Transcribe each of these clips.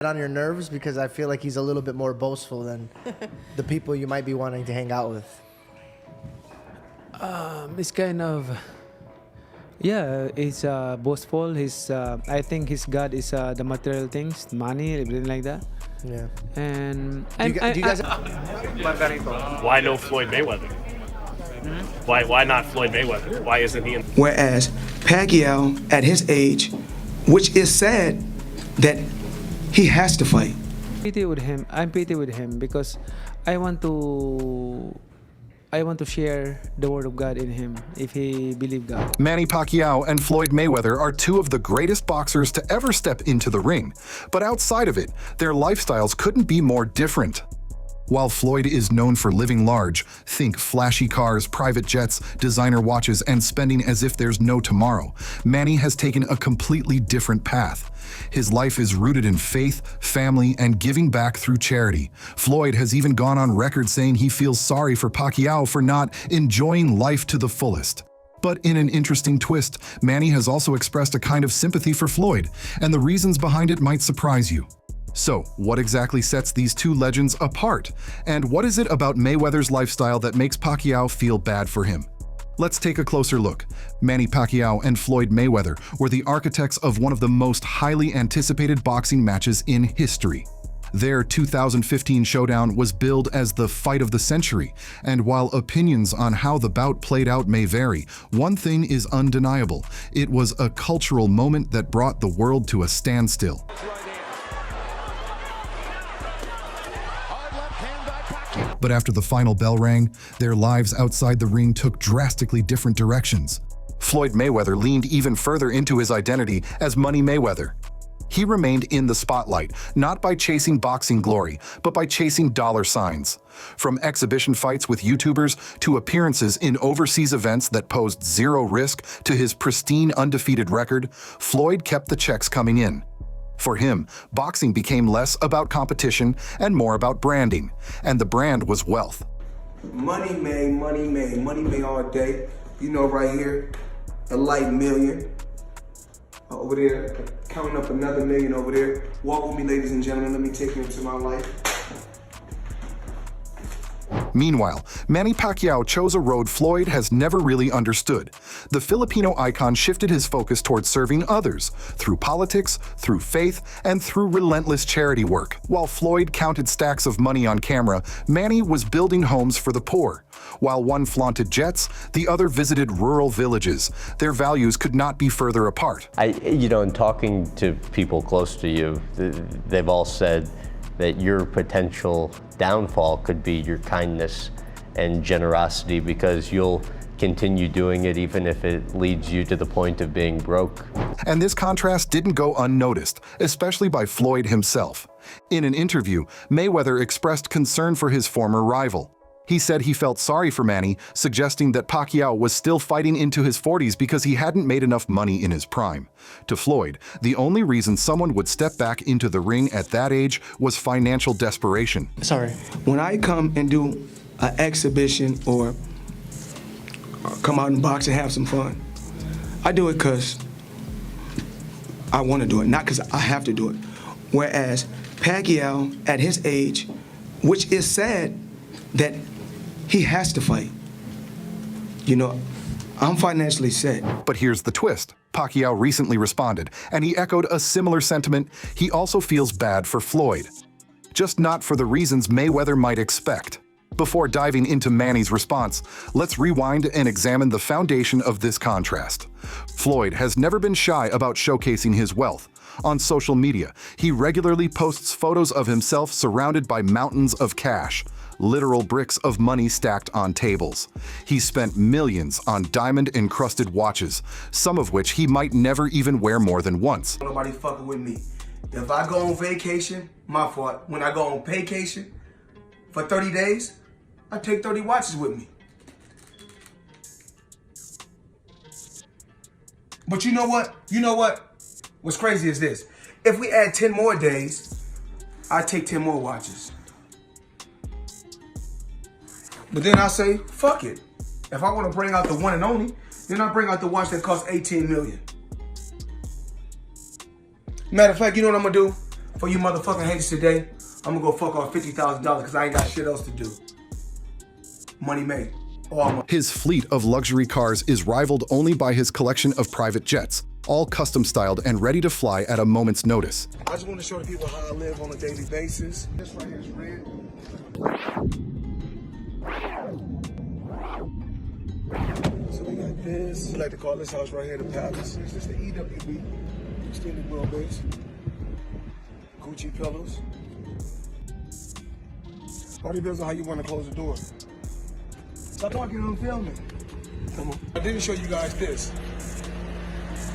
on your nerves because I feel like he's a little bit more boastful than the people you might be wanting to hang out with? It's kind of, yeah, he's boastful. I think his God is the material things, money, everything like that. Yeah. And Do you guys? Why no Floyd Mayweather? Why not Floyd Mayweather? Why isn't he in? Whereas Pacquiao, at his age, which is sad that he has to fight. pity with him. I'm pity with him because I want to share the word of God in him if he believe God. Manny Pacquiao and Floyd Mayweather are two of the greatest boxers to ever step into the ring. But outside of it, their lifestyles couldn't be more different. While Floyd is known for living large, think flashy cars, private jets, designer watches, and spending as if there's no tomorrow, Manny has taken a completely different path. His life is rooted in faith, family, and giving back through charity. Floyd has even gone on record saying he feels sorry for Pacquiao for not enjoying life to the fullest. But in an interesting twist, Manny has also expressed a kind of sympathy for Floyd, and the reasons behind it might surprise you. So, what exactly sets these two legends apart? And what is it about Mayweather's lifestyle that makes Pacquiao feel bad for him? Let's take a closer look. Manny Pacquiao and Floyd Mayweather were the architects of one of the most highly anticipated boxing matches in history. Their 2015 showdown was billed as the fight of the century, and while opinions on how the bout played out may vary, one thing is undeniable. It was a cultural moment that brought the world to a standstill. But after the final bell rang, their lives outside the ring took drastically different directions. Floyd Mayweather leaned even further into his identity as Money Mayweather. He remained in the spotlight, not by chasing boxing glory, but by chasing dollar signs. From exhibition fights with YouTubers to appearances in overseas events that posed zero risk to his pristine undefeated record, Floyd kept the checks coming in. For him, boxing became less about competition and more about branding, and the brand was wealth. Money made all day. You know, right here, a light million. Over there, counting up another million over there. Walk with me, ladies and gentlemen. Let me take you into my life. Meanwhile, Manny Pacquiao chose a road Floyd has never really understood. The Filipino icon shifted his focus towards serving others, through politics, through faith, and through relentless charity work. While Floyd counted stacks of money on camera, Manny was building homes for the poor. While one flaunted jets, the other visited rural villages. Their values could not be further apart. In talking to people close to you, they've all said that your potential downfall could be your kindness and generosity, because you'll continue doing it even if it leads you to the point of being broke. And this contrast didn't go unnoticed, especially by Floyd himself. In an interview, Mayweather expressed concern for his former rival. He said he felt sorry for Manny, suggesting that Pacquiao was still fighting into his 40s because he hadn't made enough money in his prime. To Floyd, the only reason someone would step back into the ring at that age was financial desperation. Sorry. When I come and do an exhibition or come out and box and have some fun, I do it because I want to do it, not because I have to do it. Whereas Pacquiao, at his age, which is sad that he has to fight. You know, I'm financially set. But here's the twist. Pacquiao recently responded, and he echoed a similar sentiment. He also feels bad for Floyd, just not for the reasons Mayweather might expect. Before diving into Manny's response, let's rewind and examine the foundation of this contrast. Floyd has never been shy about showcasing his wealth. On social media, he regularly posts photos of himself surrounded by mountains of cash, literal bricks of money stacked on tables. He spent millions on diamond-encrusted watches, some of which he might never even wear more than once. Nobody fucking with me. If I go on vacation, my fault. When I go on vacation for 30 days, I take 30 watches with me. But you know what? What's crazy is this. If we add 10 more days, I take 10 more watches. But then I say, fuck it. If I want to bring out the one and only, then I bring out the watch that costs 18 million. Matter of fact, you know what I'm gonna do? For you motherfucking haters today, I'm gonna go fuck off $50,000 because I ain't got shit else to do. Money made. All money. His fleet of luxury cars is rivaled only by his collection of private jets, all custom styled and ready to fly at a moment's notice. I just want to show the people how I live on a daily basis. This right here is red. So we got this. We like to call this house right here the Palace. This is the EWB, extended wheelbase. Gucci pillows. All depends on how you want to close the door. Stop talking and film me. Come on. I didn't show you guys this.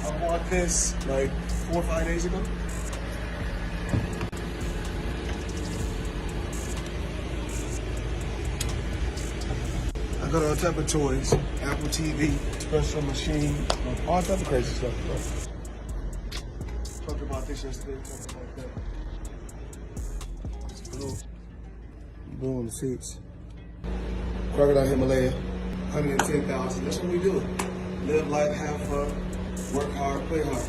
I bought this like 4 or 5 days ago. I got all type of toys, Apple TV, espresso machine, all type of crazy stuff. Talked about this yesterday, talked about that. It's blue on the seats. Crocodile Himalaya, 110,000. That's what we do. Live life, have fun, work hard, play hard.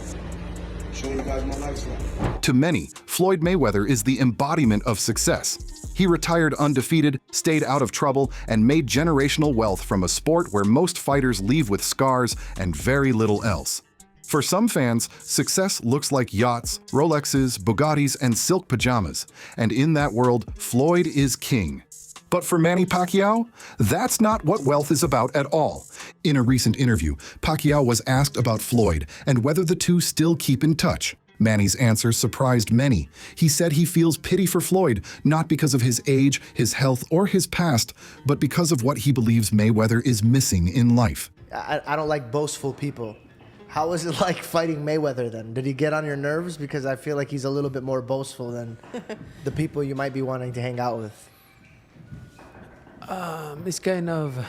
Show you guys my lifestyle. To many, Floyd Mayweather is the embodiment of success. He retired undefeated, stayed out of trouble, and made generational wealth from a sport where most fighters leave with scars and very little else. For some fans, success looks like yachts, Rolexes, Bugattis, and silk pajamas. And in that world, Floyd is king. But for Manny Pacquiao, that's not what wealth is about at all. In a recent interview, Pacquiao was asked about Floyd and whether the two still keep in touch. Manny's answer surprised many. He said he feels pity for Floyd, not because of his age, his health, or his past, but because of what he believes Mayweather is missing in life. I don't like boastful people. How was it like fighting Mayweather then? Did he get on your nerves? Because I feel like he's a little bit more boastful than the people you might be wanting to hang out with. It's kind of,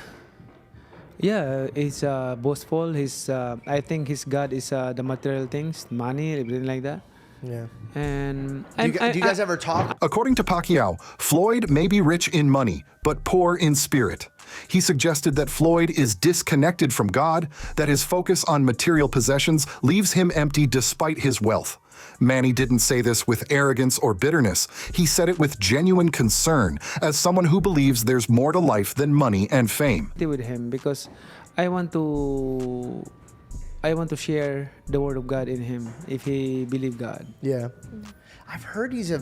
yeah, he's boastful. I think his God is the material things, money, everything like that. Yeah. And Do you guys ever talk? According to Pacquiao, Floyd may be rich in money, but poor in spirit. He suggested that Floyd is disconnected from God, that his focus on material possessions leaves him empty despite his wealth. Manny didn't say this with arrogance or bitterness. He said it with genuine concern, as someone who believes there's more to life than money and fame. with him because I want to share the word of God in him if he believe God. Yeah. I've heard he's a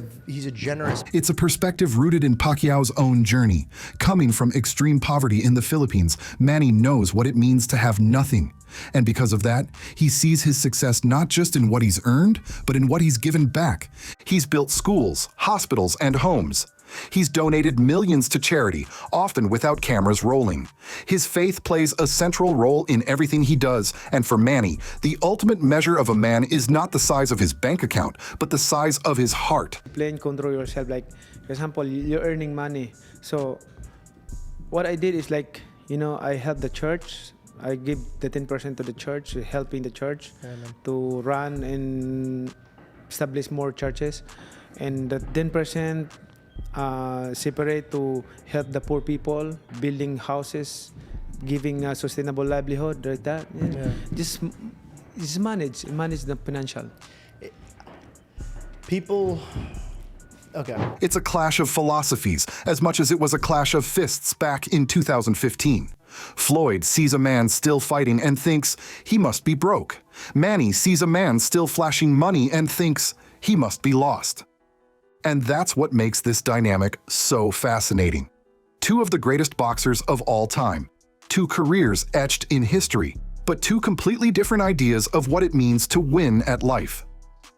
generous. It's a perspective rooted in Pacquiao's own journey. Coming from extreme poverty in the Philippines, Manny knows what it means to have nothing. And because of that, he sees his success not just in what he's earned, but in what he's given back. He's built schools, hospitals, and homes. He's donated millions to charity, often without cameras rolling. His faith plays a central role in everything he does, and for Manny, the ultimate measure of a man is not the size of his bank account, but the size of his heart. Play and control yourself. Like, for example, you're earning money. So what I did is like, I help the church. I give the 10% to the church, helping the church to run and establish more churches. And the 10% separate to help the poor people, building houses, giving a sustainable livelihood, like that. Yeah. Just manage the financial. People. Okay. It's a clash of philosophies, as much as it was a clash of fists back in 2015. Floyd sees a man still fighting and thinks he must be broke. Manny sees a man still flashing money and thinks he must be lost. And that's what makes this dynamic so fascinating. Two of the greatest boxers of all time. Two careers etched in history, but two completely different ideas of what it means to win at life.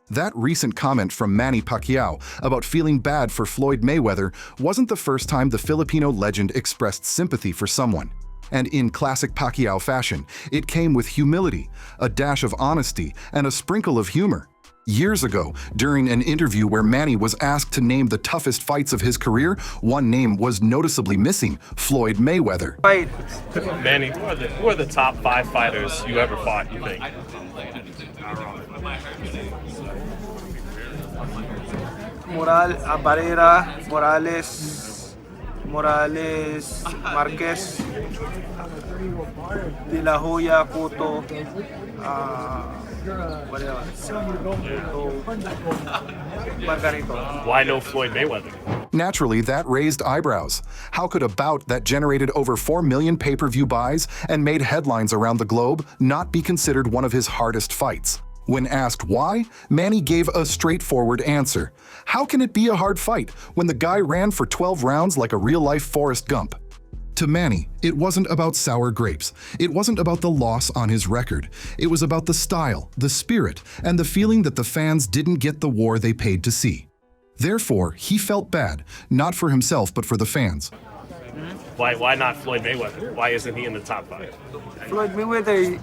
That recent comment from Manny Pacquiao about feeling bad for Floyd Mayweather wasn't the first time the Filipino legend expressed sympathy for someone. And in classic Pacquiao fashion, it came with humility, a dash of honesty, and a sprinkle of humor. Years ago, during an interview where Manny was asked to name the toughest fights of his career, one name was noticeably missing: Floyd Mayweather. Manny, who are the top 5 fighters you ever fought, you think? Barrera, Morales, Morales, Marquez, De La Hoya, Cotto, what else? Margarito. Why no Floyd Mayweather? Naturally, that raised eyebrows. How could a bout that generated over 4 million pay-per-view buys and made headlines around the globe not be considered one of his hardest fights? When asked why, Manny gave a straightforward answer. How can it be a hard fight when the guy ran for 12 rounds like a real-life Forrest Gump? To Manny, it wasn't about sour grapes. It wasn't about the loss on his record. It was about the style, the spirit, and the feeling that the fans didn't get the war they paid to see. Therefore, he felt bad, not for himself but for the fans. Why not Floyd Mayweather? Why isn't he in the top 5? Floyd Mayweather,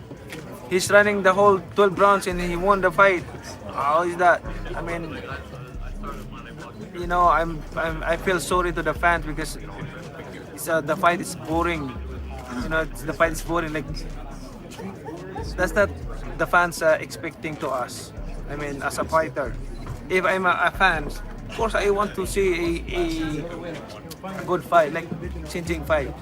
he's running the whole 12 rounds and he won the fight. How is that? I mean, you know, I feel sorry to the fans because the fight is boring. You know, the fight is boring. Like that's not the fans are expecting to us. I mean, as a fighter, if I'm a fan, of course I want to see a good fight, like changing fight,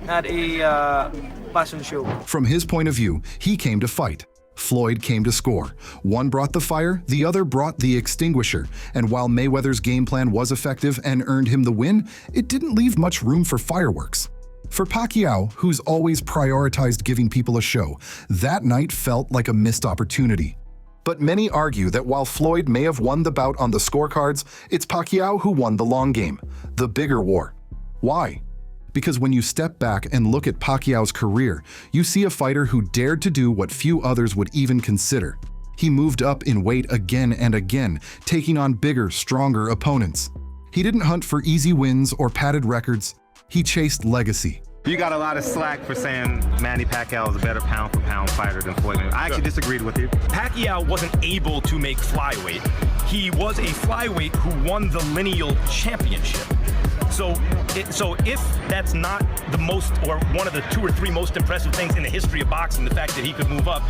not a passion show. From his point of view, he came to fight. Floyd came to score. One brought the fire, the other brought the extinguisher. And while Mayweather's game plan was effective and earned him the win, it didn't leave much room for fireworks. For Pacquiao, who's always prioritized giving people a show, that night felt like a missed opportunity. But many argue that while Floyd may have won the bout on the scorecards, it's Pacquiao who won the long game, the bigger war. Why? Because when you step back and look at Pacquiao's career, you see a fighter who dared to do what few others would even consider. He moved up in weight again and again, taking on bigger, stronger opponents. He didn't hunt for easy wins or padded records. He chased legacy. You got a lot of slack for saying Manny Pacquiao is a better pound-for-pound fighter than Floyd Mayweather. I actually disagreed with you. Pacquiao wasn't able to make flyweight. He was a flyweight who won the lineal championship. So if that's not the most, or one of the 2 or 3 most impressive things in the history of boxing, the fact that he could move up,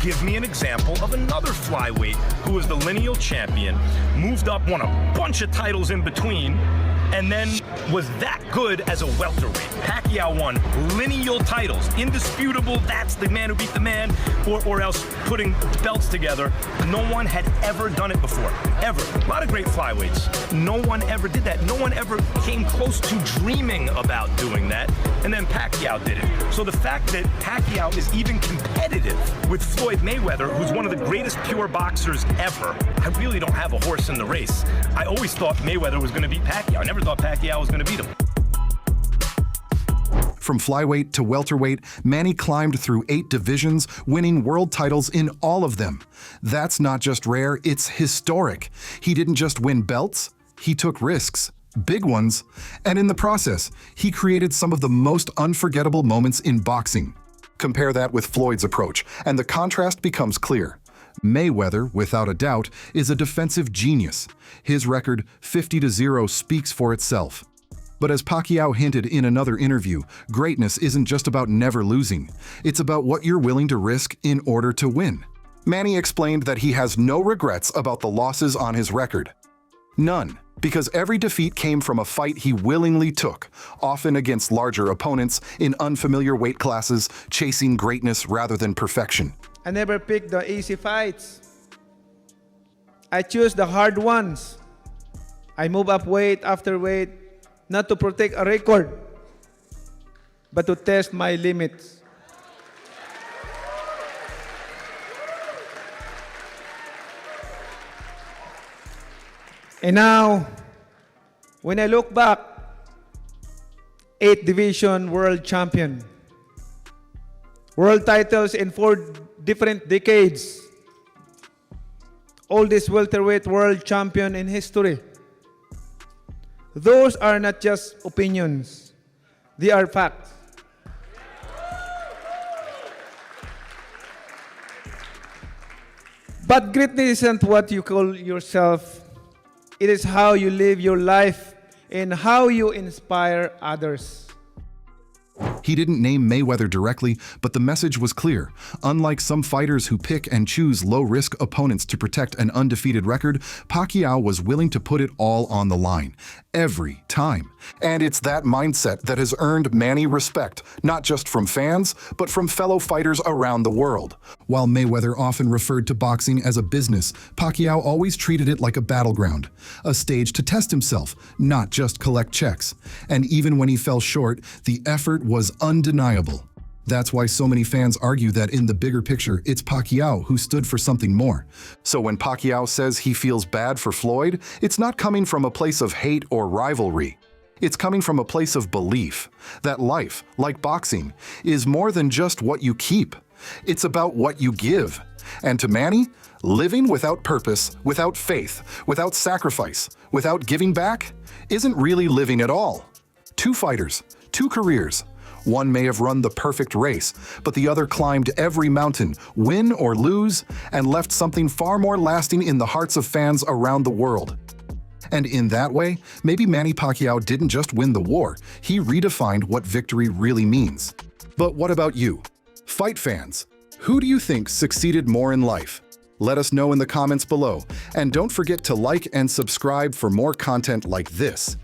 give me an example of another flyweight who was the lineal champion, moved up, won a bunch of titles in between, and then was that good as a welterweight. Pacquiao won lineal titles, indisputable, that's the man who beat the man, or else putting belts together. No one had ever done it before, ever. A lot of great flyweights. No one ever did that. No one ever came close to dreaming about doing that, and then Pacquiao did it. So the fact that Pacquiao is even competitive with Floyd Mayweather, who's one of the greatest pure boxers ever, I really don't have a horse in the race. I always thought Mayweather was going to beat Pacquiao. I never thought Pacquiao was going to beat him. From flyweight to welterweight, Manny climbed through 8 divisions, winning world titles in all of them. That's not just rare, it's historic. He didn't just win belts, he took risks, big ones, and in the process, he created some of the most unforgettable moments in boxing. Compare that with Floyd's approach, and the contrast becomes clear. Mayweather, without a doubt, is a defensive genius. His record, 50-0, speaks for itself. But as Pacquiao hinted in another interview, greatness isn't just about never losing. It's about what you're willing to risk in order to win. Manny explained that he has no regrets about the losses on his record. None, because every defeat came from a fight he willingly took, often against larger opponents in unfamiliar weight classes, chasing greatness rather than perfection. I never pick the easy fights. I choose the hard ones. I move up weight after weight, not to protect a record, but to test my limits. And now, when I look back, 8th division world champion, world titles in 4 different decades, oldest welterweight world champion in history. Those are not just opinions, they are facts. But greatness isn't what you call yourself. It is how you live your life and how you inspire others. He didn't name Mayweather directly, but the message was clear. Unlike some fighters who pick and choose low-risk opponents to protect an undefeated record, Pacquiao was willing to put it all on the line, every time. And it's that mindset that has earned Manny respect, not just from fans, but from fellow fighters around the world. While Mayweather often referred to boxing as a business, Pacquiao always treated it like a battleground, a stage to test himself, not just collect checks. And even when he fell short, the effort was undeniable. That's why so many fans argue that in the bigger picture, it's Pacquiao who stood for something more. So when Pacquiao says he feels bad for Floyd, it's not coming from a place of hate or rivalry. It's coming from a place of belief that life, like boxing, is more than just what you keep. It's about what you give. And to Manny, living without purpose, without faith, without sacrifice, without giving back, isn't really living at all. Two fighters, two careers. One may have run the perfect race, but the other climbed every mountain, win or lose, and left something far more lasting in the hearts of fans around the world. And in that way, maybe Manny Pacquiao didn't just win the war, he redefined what victory really means. But what about you? Fight fans, who do you think succeeded more in life? Let us know in the comments below, and don't forget to like and subscribe for more content like this.